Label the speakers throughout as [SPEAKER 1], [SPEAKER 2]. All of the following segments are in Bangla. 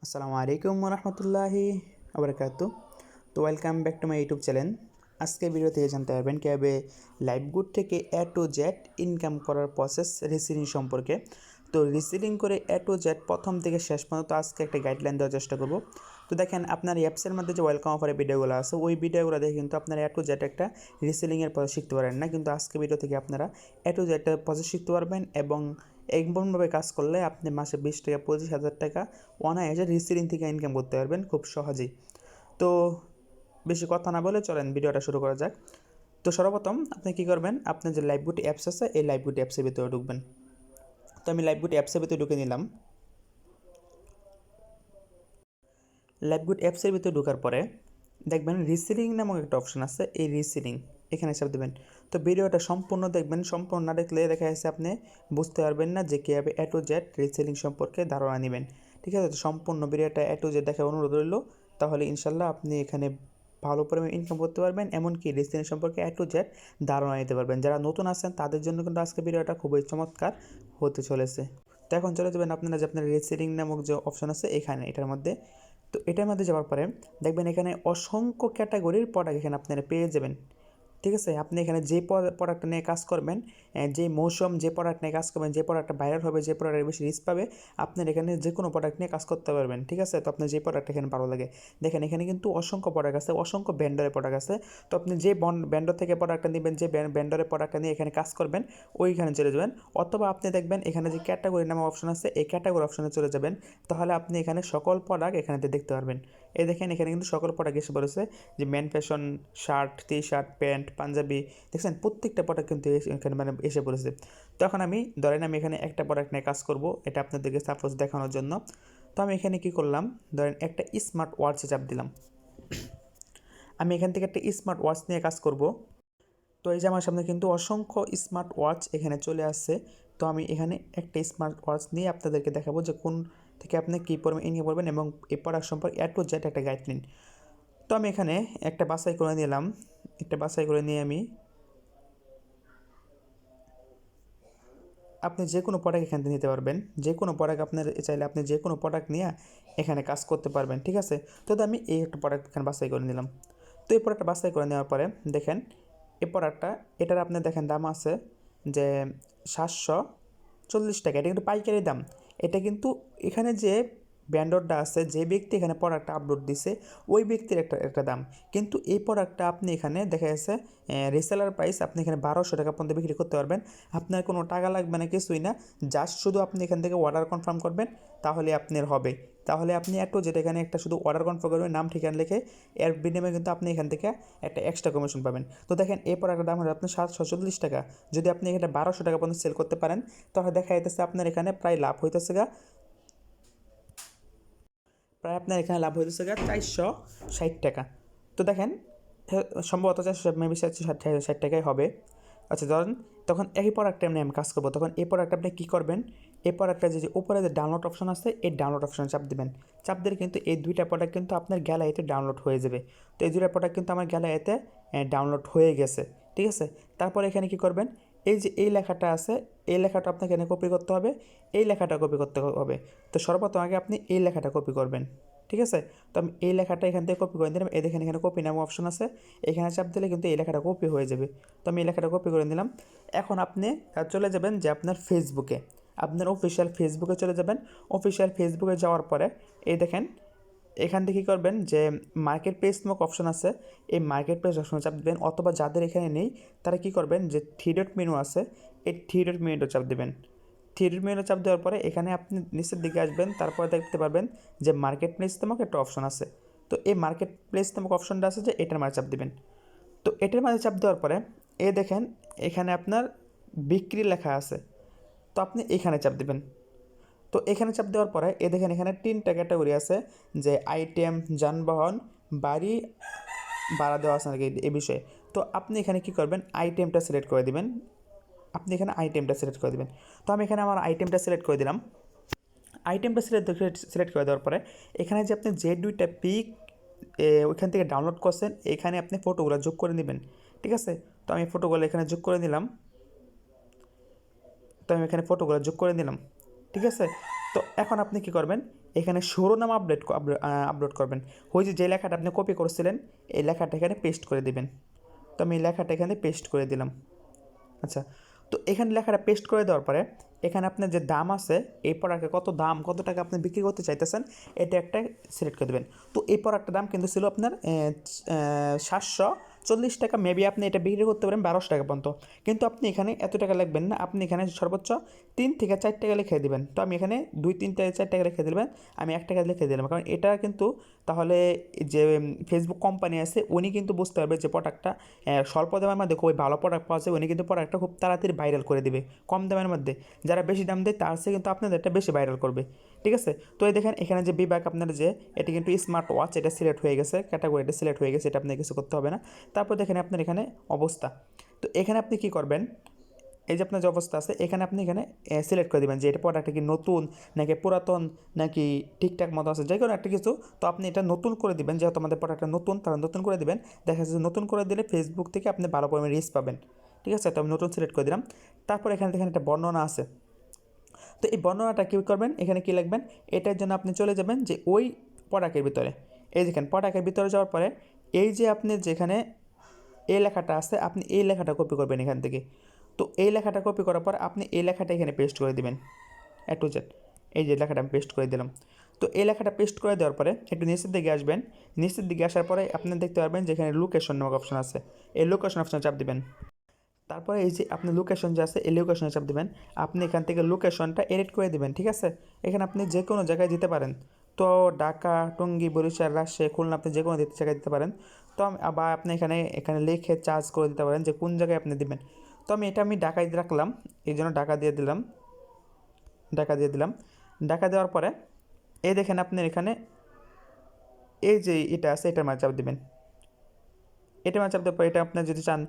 [SPEAKER 1] আসসালামু আলাইকুম রহমতুল্লাহি আবরাকাতু। তো welcome back to my YouTube channel. আজকে ভিডিও থেকে জানতে পারবেন কীভাবে লাইভগুড থেকে এ টু জেড ইনকাম করার প্রসেস রিসিলিং সম্পর্কে। তো রিসিলিং করে এ টু জেড প্রথম থেকে শেষ পর্যন্ত আজকে একটা গাইডলাইন দেওয়ার চেষ্টা করব। তো দেখেন আপনার অ্যাপসের মধ্যে যে ওয়েলকাম অফারের ভিডিওগুলো আছে ওই ভিডিওগুলো দেখে কিন্তু আপনারা এ টু জেড একটা রিসিলিংয়ের প্রসেস শিখতে পারেন না, কিন্তু আজকে ভিডিও থেকে আপনারা এ টু জেড প্রসেস শিখতে পারবেন এবং এমনভাবে কাজ করলে আপনি মাসে 20 থেকে 25,000 টাকা অনায়াসে রিসেলিং থেকে ইনকাম করতে পারবেন খুব সহজেই। তো বেশি কথা না বলে চলেন ভিডিওটা শুরু করা যাক। তো সর্বপ্রথম আপনি কী করবেন, আপনার যে লাইভগুড অ্যাপস আছে এই লাইভগুড অ্যাপসের ভিতরে ঢুকবেন। তো আমি লাইভগুড অ্যাপসের ভিতরে ঢুকে নিলাম। লাইভগুড অ্যাপসের ভিতরে ঢোকার পরে দেখবেন রিসেলিং নামক একটা অপশন আছে, এই রিসেলিং এখানে চাপ দেবেন। তো ভিডিওটা সম্পূর্ণ দেখবেন, সম্পূর্ণ না দেখলে দেখা যাচ্ছে আপনি বুঝতে পারবেন না যে কীভাবে এ টু জেড রিসেলিং সম্পর্কে ধারণা নেবেন। ঠিক আছে, তো সম্পূর্ণ ভিডিওটা এ টু জেড দেখার অনুরোধ রইল, তাহলে ইনশাল্লাহ আপনি এখানে ভালো পরিমাণে ইনকাম করতে পারবেন, এমনকি রিসেলিং সম্পর্কে এ টু জেড ধারণা নিতে পারবেন। যারা নতুন আছেন তাদের জন্য কিন্তু আজকে ভিডিওটা খুবই চমৎকার হতে চলেছে। তো এখন চলে যাবেন আপনারা যে আপনার রিসেলিং নামক যে অপশন আছে এখানে, এটার মধ্যে। তো এটার মধ্যে যাওয়ার পরে দেখবেন এখানে অসংখ্য ক্যাটাগরির প্রোডাক্ট এখানে আপনারা পেয়ে যাবেন। ঠিক আছে, আপনি এখানে যে প্রোডাক্টটা নিয়ে কাজ করবেন, যে মৌসুম যে প্রোডাক্ট নিয়ে কাজ করবেন, যে প্রোডাক্টটা ভাইরাল হবে, যে প্রোডাক্ট বেশি রিস্ক পাবে, আপনার এখানে যে কোনো প্রোডাক্ট নিয়ে কাজ করতে পারবেন। ঠিক আছে, তো আপনার যে প্রোডাক্ট এখানে ভালো লাগে দেখেন এখানে কিন্তু অসংখ্য প্রোডাক্ট আছে, অসংখ্য ব্র্যান্ডের প্রোডাক্ট আছে। তো আপনি যে ব্র্যান্ডর থেকে প্রোডাক্টটা নেবেন, যে ব্র্যান্ডের প্রোডাক্টটা নিয়ে এখানে কাজ করবেন ওইখানে চলে যাবেন। অথবা আপনি দেখবেন এখানে যে ক্যাটাগরি নামে অপশন আছে এই ক্যাটাগরি অপশনে চলে যাবেন, তাহলে আপনি এখানে সকল প্রোডাক্ট এখানে দেখতে পারবেন। এই দেখেন এখানে কিন্তু সকল প্রোডাক্ট এসে পড়েছে, যে man fashion, shirt, T shirt, pant, Panjabi, দেখছেন প্রত্যেকটা প্রোডাক্ট কিন্তু এখানে মানে এসে পড়েছে। তখন আমি ধরেন আমি এখানে একটা প্রোডাক্ট নিয়ে কাজ করব, এটা আপনাদেরকে সাপোজ দেখানোর জন্য। তো আমি এখানে কি করলাম, ধরেন একটা স্মার্ট ওয়াচে চাপ দিলাম। আমি এখান থেকে একটা স্মার্ট ওয়াচ নিয়ে কাজ করব। তো এই যে আমার সামনে কিন্তু অসংখ্য স্মার্ট ওয়াচ এখানে চলে আসছে। তো আমি এখানে একটা স্মার্ট ওয়াচ নিয়ে আপনাদেরকে দেখাবো যে কোন থেকে আপনি কী পরিমাণ ইনকাম করবেন এবং এই প্রোডাক্ট সম্পর্কে এ টু জেড একটা গাইডলাইন। তো আমি এখানে একটা বাছাই করে নিলাম, একটা বাছাই করে নিয়ে আপনি যে কোনো প্রোডাক্ট এখান থেকে নিতে পারবেন, যে কোনো প্রোডাক্ট আপনার চাইলে আপনি যে কোনো প্রোডাক্ট নিয়ে এখানে কাজ করতে পারবেন। ঠিক আছে, তো আমি এই একটা প্রোডাক্ট এখানে বাছাই করে নিলাম। তো এই প্রোডাক্টটা বাছাই করে নেওয়ার পরে দেখেন এই প্রোডাক্টটা, এটার আপনার দেখেন দাম আছে যে 740 টাকা, এটা কিন্তু পাইকারি দাম। এটা কিন্তু এখানে যে ব্র্যান্ডরটা আছে, যে ব্যক্তি এখানে প্রোডাক্টটা আপলোড দিছে ওই ব্যক্তির একটা দাম, কিন্তু এই প্রোডাক্টটা আপনি এখানে দেখা যাচ্ছে রিসেলার প্রাইস আপনি এখানে 1200 টাকা পর্যন্ত বিক্রি করতে পারবেন। আপনার কোনো টাকা লাগবে না, কিছুই না, জাস্ট শুধু আপনি এখান থেকে অর্ডার কনফার্ম করবেন, তাহলে আপনার হবে। তাহলে আপনি একটু যেটা এখানে একটা শুধু অর্ডার কনফার্ম করবেন, নাম ঠিকানা লিখে, এর বিনিময়ে কিন্তু আপনি এখান থেকে একটা এক্সট্রা কমিশন পাবেন। তো দেখেন এই প্রোডাক্টের দাম হলো আপনার 740 টাকা, যদি আপনি এখানে 1200 টাকা পর্যন্ত সেল করতে পারেন তাহলে দেখা যাইতেছে আপনার এখানে প্রায় লাভ হইতেছে প্রায় আপনার এখানে লাভ হইতেছে 460 টাকা। তো দেখেন সম্ভবত 400 মেবি 60 টাকাই হবে। আচ্ছা ধরেন তখন একই প্রোডাক্টে আমি কাজ করবো, তখন এই প্রোডাক্ট আপনি কী করবেন, এই প্রোডাক্টটা যে উপরে যে ডাউনলোড অপশন আছে এই ডাউনলোড অপশনে চাপ দেবেন। চাপ দিলে কিন্তু এই দুইটা প্রোডাক্ট কিন্তু আপনার গ্যালারিতে ডাউনলোড হয়ে যাবে। তো এই দুইটা প্রোডাক্ট কিন্তু আমার গ্যালারিতে ডাউনলোড হয়ে গেছে। ঠিক আছে, তারপর এখানে কি করবেন, এই যে এই লেখাটা আছে এই লেখাটা আপনাকে এখানে কপি করতে হবে, এই লেখাটা কপি করতে হবে। তো সর্বপ্রথম আগে আপনি এই লেখাটা কপি করবেন। ঠিক আছে, তো আমি এই লেখাটা এখান থেকে কপি করে দিলাম, এই দেখেন এখানে কপি নামে অপশন আছে, এখানে চাপ দিলে কিন্তু এই লেখাটা কপি হয়ে যাবে। তো আমি এই লেখাটা কপি করে নিলাম। এখন আপনি চলে যাবেন যে আপনার ফেসবুকে, আপনার অফিসিয়াল ফেসবুকে চলে যাবেন। অফিসিয়াল ফেসবুকে যাওয়ার পরে এই দেখেন এখান থেকে কী করবেন, যে মার্কেট প্লেস নামক অপশন আছে, এই মার্কেট প্লেস অপশনে চাপ দেবেন, অথবা যাদের এখানে নেই তারা কী করবেন, যে থ্রি ডট মেনু আছে এই থ্রি ডট মেনুটা চাপ দেবেন। থ্রি ডট মেনু চাপ দেওয়ার পরে এখানে আপনি নিচের দিকে আসবেন, তারপরে দেখতে পারবেন যে মার্কেট প্লেস নামক একটা অপশন আছে। তো এই মার্কেট প্লেস নামক অপশনটা আছে যে এটার মাঝে চাপ দেবেন। তো এটার মাঝে চাপ দেওয়ার পরে দেখেন এখানে আপনার বিক্রি লেখা আছে, তো আপনি এখানে চাপ দেবেন। তো এখানে চাপ দেওয়ার পরে দেখেন এখানে 3টা ক্যাটাগরি আছে, যে আইটেম, যানবাহন, বাড়ি ভাড়া দেওয়া আছে নাকি এই বিষয়ে। তো আপনি এখানে কি করবেন, আইটেমটা সিলেক্ট করে দিবেন। আপনি এখানে আইটেমটা সিলেক্ট করে দিবেন। তো আমি এখানে আমার আইটেমটা সিলেক্ট করে দিলাম। আইটেমটা সিলেক্ট করে দেওয়ার পরে এখানে যে আপনি যে দুইটা পিক ওইখান থেকে ডাউনলোড করছেন এখানে আপনি ফটোগুলো যোগ করে নেবেন। ঠিক আছে, তো আমি ফটোগুলো এখানে যোগ করে নিলাম। তো আমি এখানে ফটোগুলো যোগ করে নিলাম। ঠিক আছে, তো এখন আপনি কি করবেন, এখানে শিরোনাম আপলোড করবেন। ওই যে লেখাটা আপনি কপি করেছিলেন এই লেখাটা এখানে পেস্ট করে দিবেন। তো আমি এই লেখাটা এখানে পেস্ট করে দিলাম। আচ্ছা, তো এখানে লেখাটা পেস্ট করে দেওয়ার পরে এখানে আপনার যে দাম আছে, এই প্রোডাক্টের কত দাম, কত টাকা আপনি বিক্রি করতে চাইতেছেন, এটা একটা সিলেক্ট করে দেবেন। তো এই প্রোডাক্টের দাম কিন্তু ছিল আপনার 740 টাকা। মেবি আপনি এটা বিক্রি করতে পারেন 1200 টাকা পর্যন্ত, কিন্তু আপনি এখানে এত টাকা লিখবেন না, আপনি এখানে সর্বোচ্চ 3 থেকে 4 টাকা লিখে দিবেন। তো আমি এখানে 2, 3 থেকে 4 টাকা লিখে দিবেন, আমি 1 টাকা লিখে দিলাম, কারণ এটা কিন্তু তাহলে যে ফেসবুক কোম্পানি আছে উনি কিন্তু বুঝতে পারবে যে প্রোডাক্টটা স্বল্প দামের মধ্যে খুবই ভালো প্রোডাক্ট পাওয়া যায়, উনি কিন্তু প্রোডাক্টটা খুব তাড়াতাড়ি ভাইরাল করে দেবে। কম দামের মধ্যে যারা বেশি দাম দেয় তার চেয়ে কিন্তু আপনাদেরটা বেশি ভাইরাল করবে। ঠিক আছে, তো এই দেখেন এখানে যে বিভাগ আপনার যে এটি কিন্তু স্মার্ট ওয়াচ, এটা সিলেক্ট হয়ে গেছে, ক্যাটাগরিটা সিলেক্ট হয়ে গেছে, এটা আপনার কিছু করতে হবে না। তারপর দেখেন আপনার এখানে অবস্থা, তো এখানে আপনি কি করবেন, এই যে আপনার যে অবস্থা আছে এখানে আপনি এখানে সিলেক্ট করে দেবেন যে এটা প্রোডাক্টটা কি নতুন নাকি পুরাতন নাকি ঠিকঠাক মতো আছে, যে কোনো একটা কিছু। তো আপনি এটা নতুন করে দিবেন, যেহেতু আমাদের প্রোডাক্টটা নতুন, তাহলে নতুন করে দিবেন। দেখা যাচ্ছে নতুন করে দিলে ফেসবুক থেকে আপনি ভালো পরিমাণে রিচ পাবেন। ঠিক আছে, তো আমি নতুন সিলেক্ট করে দিলাম। তারপর এখানে দেখেন একটা বর্ণনা আছে, তো এই বর্ণনাটা কী করবেন, এখানে কী লিখবেন, এটার জন্য আপনি চলে যাবেন যে ওই প্রোডাক্টের ভিতরে, এই দেখেন প্রোডাক্টের ভিতরে যাওয়ার পরে এই যে আপনি যেখানে এই লেখাটা আছে আপনি এই লেখাটা কপি করবেন এখান থেকে। তো এই লেখাটা কপি করার পর আপনি এই লেখাটা এখানে পেস্ট করে দেবেন, এ টু জেড। এই যে লেখাটা আমি পেস্ট করে দিলাম। তো এই লেখাটা পেস্ট করে দেওয়ার পরে একটু নিচের দিকে আসবেন, নিচের দিকে আসার পরে আপনি দেখতে পারবেন যেখানে লোকেশন নামক অপশন আছে, এই লোকেশন অপশনে চাপ দিবেন। তারপরে এই যে আপনি লোকেশন যে আছে এই লোকেশনে চাপ দেবেন। আপনি এখান থেকে লোকেশনটা এডিট করে দেবেন। ঠিক আছে, এখানে আপনি যে কোনো জায়গায় দিতে পারেন। তো ঢাকা, টঙ্গী, বরিশাল, রাজশাহী, খুলনা, আপনি যে কোনো জায়গায় দিতে পারেন। তো আবার আপনি এখানে এখানে লিখে চার্জ করে দিতে পারেন যে কোন জায়গায় আপনি দিবেন। তো আমি ঢাকায় রাখলাম, এই জন্য ঢাকা দিয়ে দিলাম, ঢাকা দিয়ে দিলাম। ঢাকা দেওয়ার পরে এই দেখেন আপনার এখানে এই যে এটা আছে এটার মাঝে চাপ দেবেন। এটা মানে চাপতে পারে, এটা আপনার যদি চান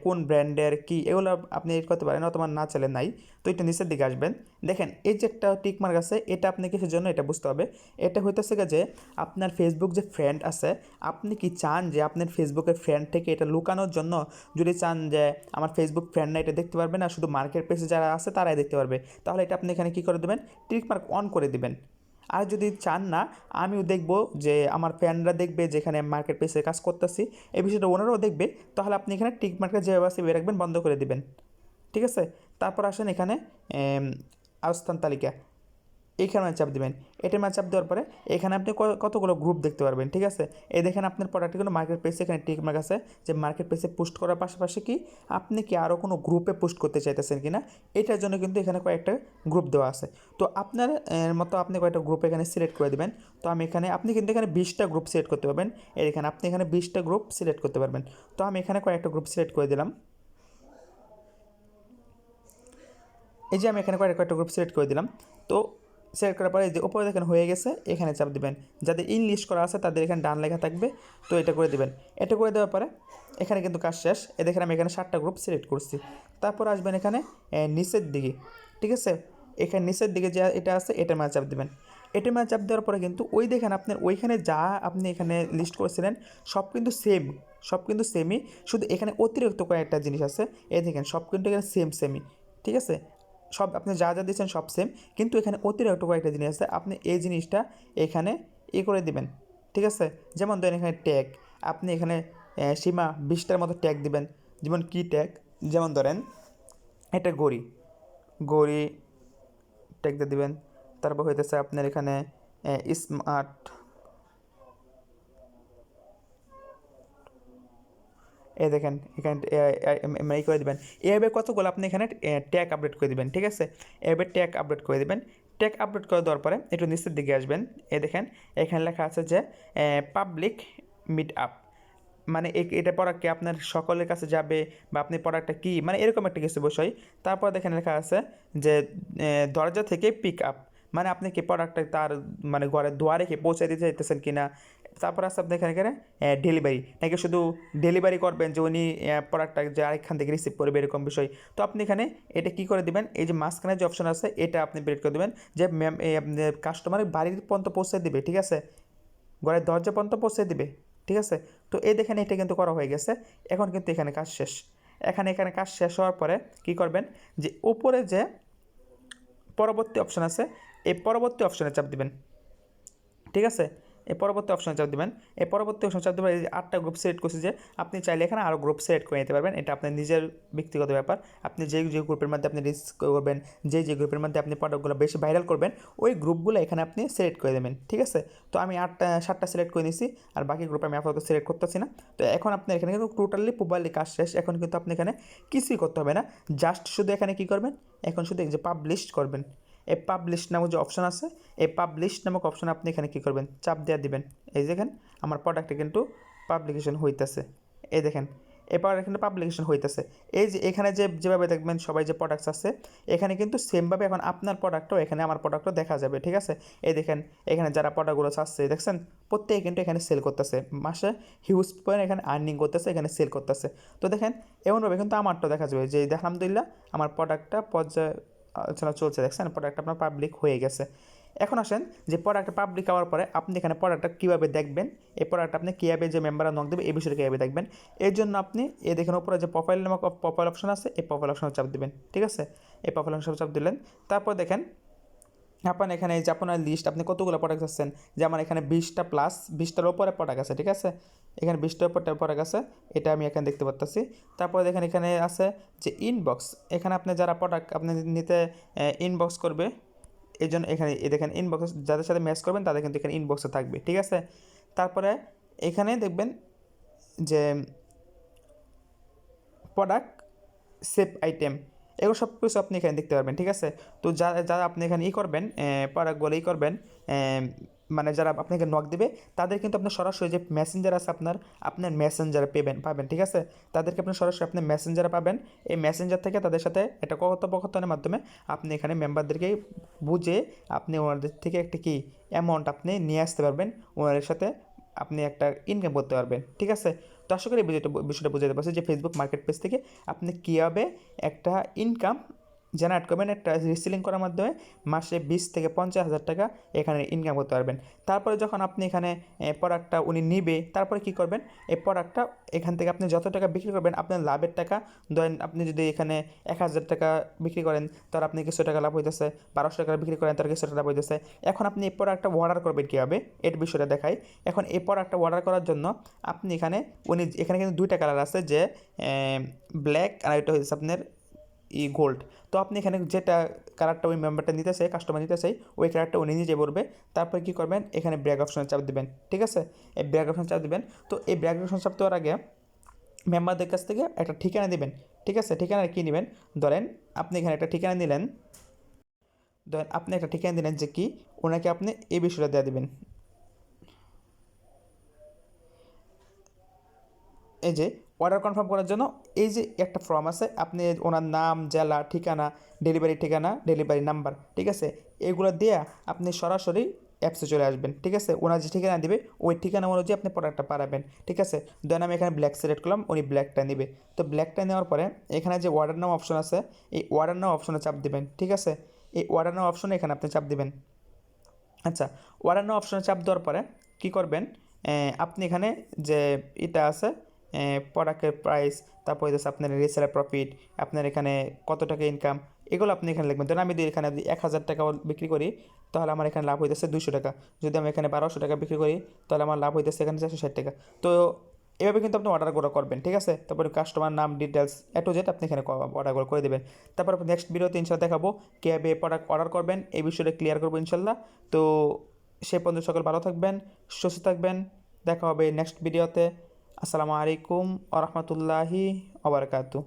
[SPEAKER 1] কোন ব্র্যান্ডের কী এগুলো আপনি এড করতে পারেন, অথবা না চাইলে নাই। তো এটা নিচের দিকে আসবেন, দেখেন এই যে একটা টিক মার্ক আছে, এটা আপনি কিসের জন্য এটা বুঝতে হবে। এটা হইতেছে যে আপনার ফেসবুক যে ফ্রেন্ড আছে, আপনি কি চান যে আপনার ফেসবুকের ফ্রেন্ড থেকে এটা লুকানোর জন্য, যদি চান যে আমার ফেসবুক ফ্রেন্ড না এটা দেখতে পারবে না, শুধু মার্কেট প্লেসে যারা আছে তারাই দেখতে পারবে, তাহলে এটা আপনি এখানে কী করে দেবেন, টিক মার্ক অন করে দেবেন। আর যদি চান না আমিও দেখব যে আমার ফ্যানরা দেখবে যেখানে মার্কেট প্লেসে কাজ করতেছি, এই বিষয়টা ওনারাও দেখবে, তাহলে আপনি এখানে টিক মার্কটা যেভাবে আছে রাখবেন, বন্ধ করে দিবেন। ঠিক আছে, তারপর আসেন এখানে অবস্থান তালিকা, এইখানে চাপ দেবেন। এটার মাঝে চাপ দেওয়ার পরে এখানে আপনি কতগুলো গ্রুপ দেখতে পারবেন। ঠিক আছে, এই দেখেন আপনার প্রোডাক্টগুলো মার্কেট প্লেসে এখানে টিক মার্ক আছে, যে মার্কেট প্লেসে পোস্ট করার পাশাপাশি কি আপনি কি আরও কোনো গ্রুপে পোস্ট করতে চাইতেছেন কি না, এটার জন্য কিন্তু এখানে কয়েকটা গ্রুপ দেওয়া আছে। তো আপনার মতো আপনি কয়েকটা গ্রুপ এখানে সিলেক্ট করে দেবেন। তো আমি এখানে আপনি কিন্তু এখানে 20টা গ্রুপ সিলেক্ট করতে পারবেন, এখানে আপনি এখানে 20টা গ্রুপ সিলেক্ট করতে পারবেন। তো আমি এখানে কয়েকটা গ্রুপ সিলেক্ট করে দিলাম। এই যে আমি এখানে কয়েকটা গ্রুপ সিলেক্ট করে দিলাম। তো সিলেক্ট করার পরে এই যে উপরে দেখেন হয়ে গেছে, এখানে চাপ দিবেন। যাদের ইনলিস্ট করা আছে তাদের এখানে ডান লেখা থাকবে, তো এটা করে দিবেন। এটা করে দেওয়ার পরে এখানে কিন্তু কাজ শেষ। এ দেখেন আমি এখানে 7টা গ্রুপ সিলেক্ট করছি। তারপর আসবেন এখানে নিচের দিকে। ঠিক আছে, এখানে নিচের দিকে যে এটা আছে এটার মাঝে চাপ দিবেন। এটার মাঝে চাপ দেওয়ার পরে কিন্তু ওই দেখেন আপনার ওইখানে যা আপনি এখানে লিস্ট করেছিলেন সব কিন্তু সেম, সব কিন্তু সেমই, শুধু এখানে অতিরিক্ত কয়েকটা জিনিস আছে। এই দেখেন সব কিন্তু এখানে সেমই। ঠিক আছে, সব আপনি যা যা দিয়েছেন সব সেম, কিন্তু এখানে অতিরিক্ত কয়েকটা জিনিস আছে, আপনি এই জিনিসটা এখানে করে দিবেন। ঠিক আছে, যেমন ধরেন এখানে ট্যাগ, আপনি এখানে সীমা 20টার মতো ট্যাগ দিবেন। যেমন কি ট্যাগ, যেমন ধরেন এটা ঘড়ি, ঘড়ি ট্যাগ দিয়ে দিবেন। তারপর হইতেছে আপনার এখানে স্মার্ট, এই দেখেন এখানে এই করে দেবেন। এভাবে কতগুলো আপনি এখানে ট্যাগ আপডেট করে দেবেন। ঠিক আছে, এভাবে ট্যাগ আপডেট করে দেবেন। ট্যাগ আপডেট করে দেওয়ার পরে একটু নিচের দিকে আসবেন, এই দেখেন এখানে লেখা আছে যে পাবলিক মিট আপ, মানে এটা প্রোডাক্ট কি আপনার সকলের কাছে যাবে, বা আপনি প্রোডাক্টটা কী, মানে এরকম একটা কিছু বিষয়। তারপর দেখেন লেখা আছে যে দরজা থেকে পিক আপ, মানে আপনি কি প্রোডাক্টটা তার মানে ঘরের দুয়ারে কি পৌঁছে দিতে চাইতেছেন কি না। তারপর আছে আপনি এখানে এখানে ডেলিভারি, নাকি শুধু ডেলিভারি করবেন যে উনি প্রোডাক্টটা যে আরেকখান থেকে রিসিভ করবে, এরকম বিষয়। তো আপনি এখানে এটা কী করে দেবেন, এই যে মাঝখানে যে অপশন আছে এটা আপনি বের করে দেবেন, যে ম্যাম কাস্টমারের বাড়ির পর্যন্ত পৌঁছে দেবে। ঠিক আছে, ঘরের দরজা পর্যন্ত পৌঁছে দিবে। ঠিক আছে, তো এই দেখেন এটা কিন্তু করা হয়ে গেছে। এখন কিন্তু এখানে কাজ শেষ। এখানে কাজ শেষ হওয়ার পরে কি করবেন, যে উপরে যে পরবর্তী অপশন আছে এই পরবর্তী অপশনে চাপ দিবেন। ঠিক আছে, এই পরবর্তী অপশনে চাপ দেবেন। এই পরবর্তী অপশনে চাপ দেবেন, এই যে 8টা গ্রুপ সিলেক্ট করছি যে, আপনি চাইলে এখানে আরও গ্রুপ সিলেক্ট করে নিতে পারবেন। এটা আপনার নিজের ব্যক্তিগত ব্যাপার। আপনি যে গ্রুপের মধ্যে আপনি রিস্ক করবেন, যে গ্রুপের মধ্যে আপনি প্রোডাক্টগুলো বেশি ভাইরাল করবেন, ওই গ্রুপগুলো এখানে আপনি সিলেক্ট করে দেবেন। ঠিক আছে, তো আমি 7টা সিলেক্ট করে নিয়েছি, আর বাকি গ্রুপে আমি আপাতত সিলেক্ট করতেছি না। তো এখন আপনি এখানে কিন্তু টোটালি প্রপারলি কাজ শেষ। এখন কিন্তু আপনি এখানে কিছুই করতে হবে না, জাস্ট শুধু এখানে কী করবেন, এখন শুধু এই যে পাবলিশ করবেন। এই পাবলিশ নামক যে অপশন আছে, এই পাবলিশ নামক অপশন আপনি এখানে কী করবেন, চাপ দেওয়া দিবেন। এই দেখেন আমার প্রোডাক্টে কিন্তু পাবলিকেশন হইতেছে, এই দেখেন এবার এখানে পাবলিকেশন হইতেছে। এই যে এখানে যেভাবে দেখবেন সবাই যে প্রোডাক্টস আছে, এখানে কিন্তু সেমভাবে এখন আপনার প্রোডাক্টও এখানে আমার প্রোডাক্টও দেখা যাবে। ঠিক আছে, এই দেখেন এখানে যারা প্রোডাক্টগুলো চাচ্ছে দেখছেন, প্রত্যেকে কিন্তু এখানে সেল করতেছে, মাসে হিউজ পয়েন্ট এখানে আর্নিং করতেছে, এখানে সেল করতেছে। তো দেখেন এমনভাবে কিন্তু আমারটা দেখা যাবে যে আলহামদুলিল্লাহ আমার প্রোডাক্টটা আলোচনা চলছে, দেখছেন প্রোডাক্ট আপনার পাবলিক হয়ে গেছে। এখন আসেন যে প্রোডাক্টটা পাবলিক হওয়ার পরে আপনি এখানে প্রোডাক্টটা কীভাবে দেখবেন, এই প্রোডাক্ট আপনি কীভাবে যে মেম্বাররা নক দেবে এই বিষয়ে কীভাবে দেখবেন, এর জন্য আপনি এই দেখেন উপরে যে প্রোফাইল নামক প্রোফাইল অপশন আছে, এই প্রোফাইল অপশনে চাপ দেবেন। ঠিক আছে, এই প্রোফাইল অপশনে চাপ দিলেন, তারপর দেখেন আপনার এখানে এই যে আপনার লিস্ট আপনি কতগুলো প্রোডাক্ট আছেন, যে আমার এখানে 20টা প্লাস 20টার ওপরে প্রোডাক্ট আছে। ঠিক আছে, এখানে 20টার উপর প্রোডাক্ট আছে, এটা আমি এখানে দেখতে পাচ্ছি। তারপরে দেখেন এখানে আছে যে ইনবক্স, এখানে আপনি যারা প্রোডাক্ট আপনি নিতে ইনবক্স করবে, এই জন্য এখানে দেখেন ইনবক্স যাদের সাথে ম্যাচ করবেন তাদের কিন্তু এখানে ইনবক্সে থাকবে। ঠিক আছে, তারপরে এখানে দেখবেন যে প্রোডাক্ট সেভ আইটেম, এগুলো সব কিছু আপনি এখানে দেখতে পারবেন। ঠিক আছে, তো যারা আপনি এখানে করবেন প্রোডাক্টগুলো করবেন, মানে যারা আপনাকে নক দেবে তাদের কিন্তু আপনার সরাসরি যে মেসেঞ্জার আছে আপনার মেসেঞ্জারে পাবেন। ঠিক আছে, তাদেরকে আপনি সরাসরি আপনার মেসেঞ্জারে পাবেন। এই মেসেঞ্জার থেকে তাদের সাথে একটা কথোপকথনের মাধ্যমে আপনি এখানে মেম্বারদেরকে বুঝে আপনি ওনাদের থেকে একটা কি অ্যামাউন্ট আপনি নিয়ে আসতে পারবেন, ওনাদের সাথে আপনি একটা ইনকাম করতে পারবেন। ঠিক আছে, তো আশা করি বিষয়টা বুঝাতে পারছি যে ফেসবুক মার্কেট প্লেস থেকে আপনি কীভাবে একটা ইনকাম জেনারেট করবেন, একটা রিসেলিং করার মাধ্যমে মাসে 20 থেকে 50 হাজার টাকা এখানে ইনকাম করতে পারবেন। তারপরে যখন আপনি এখানে প্রোডাক্টটা উনি নিবে, তারপরে কী করবেন, এই প্রোডাক্টটা এখান থেকে আপনি যত টাকা বিক্রি করবেন আপনার লাভের টাকা, ধরেন আপনি যদি এখানে 1000 টাকা বিক্রি করেন তার আপনি কিছু টাকা লাভ হইতেছে, 1200 টাকা বিক্রি করেন তার কিছু টাকা লাভ হইতেছে। এখন আপনি এই প্রোডাক্টটা অর্ডার করবেন কীভাবে, এর বিষয়টা দেখাই। এখন এই প্রোডাক্টটা অর্ডার করার জন্য আপনি এখানে কিন্তু 2টা কালার আছে, যে ব্ল্যাক আর এটা হচ্ছে আপনার গোল্ড। তো আপনি এখানে যেটা কালারটা ওই মেম্বারটা নিতে চাই, কাস্টমার নিতে চাই, ওই কালারটা উনি নিজে পড়বে। তারপরে কী করবেন, এখানে ব্র্যাক অপশনে চাপ দেবেন। ঠিক আছে, এই ব্র্যাক অপশনে চাপ দেবেন। তো এই ব্র্যাক অপশনে চাপ দেওয়ার আগে মেম্বারদের কাছ থেকে একটা ঠিকানা দেবেন। ঠিক আছে, ঠিকানা কী নেবেন, ধরেন আপনি এখানে একটা ঠিকানা দিলেন, যে কি ওনাকে আপনি এই বিষয়টা দেওয়া দেবেন। এই যে অর্ডার কনফার্ম করার জন্য এই যে একটা ফর্ম আছে, আপনি ওনার নাম, জেলা, ঠিকানা, ডেলিভারি নাম্বার, ঠিক আছে, এগুলো দেয়া আপনি সরাসরি অ্যাপসে চলে আসবেন। ঠিক আছে, ওনার যে ঠিকানা দিবে ওই ঠিকানা অনুযায়ী আপনি প্রোডাক্টটা পাঠাবেন। ঠিক আছে, দেন আমি এখানে ব্ল্যাক সিলেক্ট করলাম, উনি ব্ল্যাকটা নেবে। তো ব্ল্যাকটা নেওয়ার পরে এখানে যে অর্ডার নাও অপশন আছে, এই অর্ডার নাও অপশনে চাপ দেবেন। ঠিক আছে, এই অর্ডার নাও অপশনে এখানে আপনি চাপ দেবেন। আচ্ছা, অর্ডার নাও অপশনে চাপ দেওয়ার পরে কী করবেন, আপনি এখানে যে এটা আছে প্রোডাক্টের প্রাইস, তারপর হচ্ছে আপনার রিসেলার প্রফিট, আপনার এখানে কত টাকা ইনকাম, এগুলো আপনি এখানে লিখবেন। ধরুন আমি যদি এখানে 1000 টাকা বিক্রি করি তাহলে আমার এখানে লাভ হইতেছে 200 টাকা। যদি আমি এখানে 1200 টাকা বিক্রি করি তাহলে আমার লাভ হইতেছে এখানে 460 টাকা। তো এভাবে কিন্তু আপনি অর্ডারগুলো করবেন। ঠিক আছে, তারপরে কাস্টমার নাম, ডিটেলস A to Z আপনি এখানে অর্ডারগুলো করে দেবেন। তারপর নেক্সট ভিডিওতে ইনশাল্লাহ দেখাবো কীভাবে প্রোডাক্ট অর্ডার করবেন, এই বিষয়টা ক্লিয়ার করবো ইনশাল্লাহ। তো সে পর্যন্ত সকল ভালো থাকবেন, সুস্থ থাকবেন, দেখা হবে নেক্সট ভিডিওতে। আসসালামু আলাইকুম ওয়া রাহমাতুল্লাহি ওয়া বারাকাতুহু।